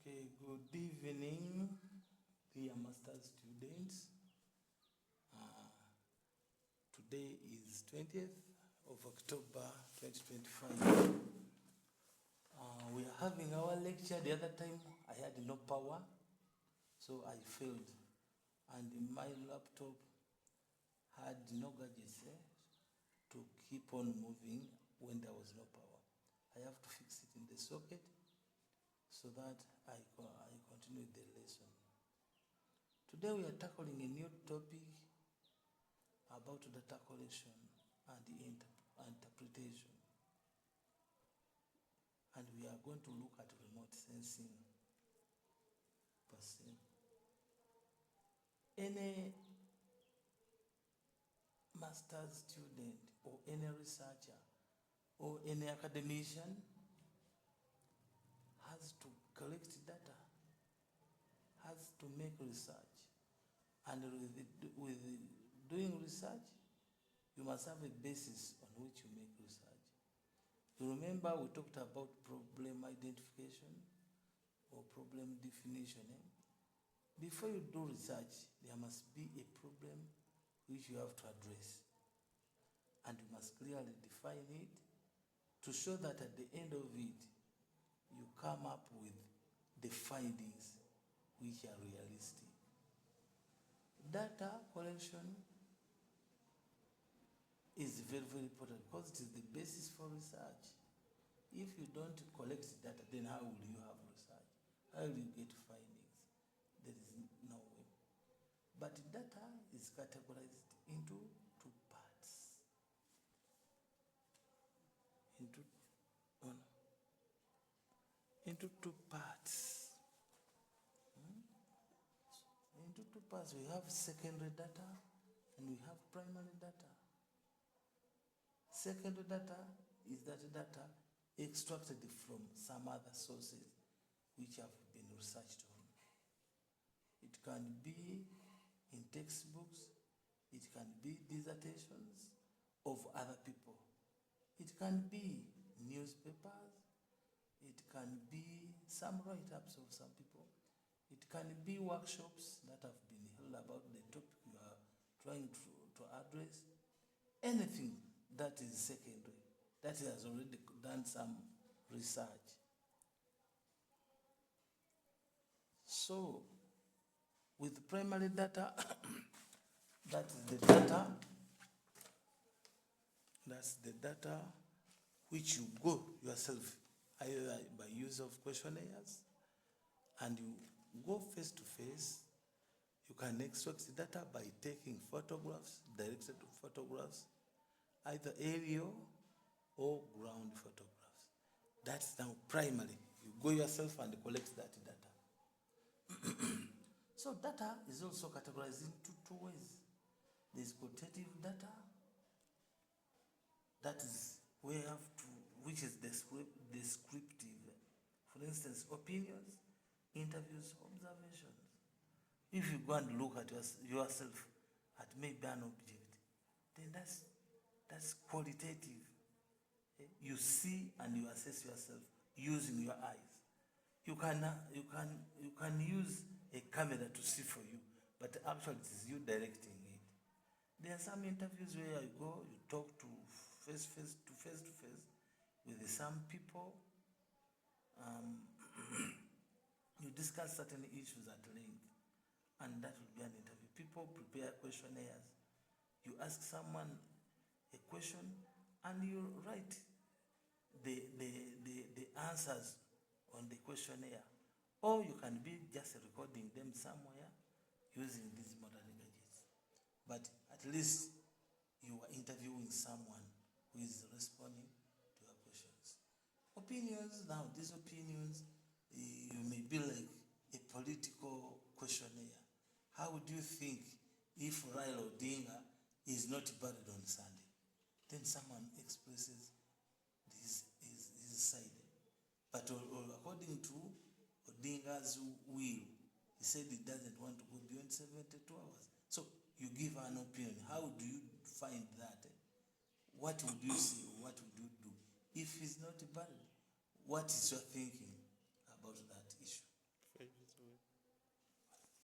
Okay, good evening, dear master's students. Today is 20th of October 2025. We are having our lecture. The other time I had no power, so I failed. And my laptop had no gadgets to keep on moving when there was no power. I have to fix it in the socket so that I continue the lesson. Today we are tackling a new topic about data collection and interpretation. And we are going to look at remote sensing per se. Any master's student or any researcher or any academician has to collect data, has to make research. And with doing research, you must have a basis on which you make research. You remember we talked about problem identification or problem definition. Before you do research, there must be a problem which you have to address. And you must clearly define it to show that at the end of it, you come up with the findings which are realistic. Data collection is very, very important because it is the basis for research. If you don't collect data, then how will you have research? How will you get findings? There is no way. But data is categorized into two parts. Into two parts. Into two parts, we have secondary data and we have primary data. Secondary data is that data extracted from some other sources which have been researched on. It can be in textbooks, it can be dissertations of other people. It can be newspapers, it can be some write-ups of some people. It can be workshops that have been held about the topic you are trying to address. Anything that is secondary, that has already done some research. So, with primary data, that's the data which you go yourself, either by use of questionnaires, and you go face to face. You can extract the data by taking photographs, directed photographs, either aerial or ground photographs. That's now primary. You go yourself and collect that data. So data is also categorized into two ways. There's quantitative data, that is which is descriptive. For instance, opinions, interviews, observations. If you go and look at yourself at maybe an object, then that's qualitative. You see and you assess yourself using your eyes. You can use a camera to see for you, but actually it is you directing it. There are some interviews where you go, you talk to face to face with some people. You discuss certain issues at length, and that will be an interview. People prepare questionnaires. You ask someone a question, and you write the answers on the questionnaire. Or you can be just recording them somewhere using these modern gadgets. But at least you are interviewing someone who is responding to your questions. Opinions, now these opinions, you may be like a political questionnaire. How would you think if Raila Odinga is not buried on Sunday? Then someone expresses his side. But according to Odinga's will, he said he doesn't want to go beyond 72 hours. So you give an opinion. How do you find that? What would you say? What would you do? If he's not buried, what is your thinking?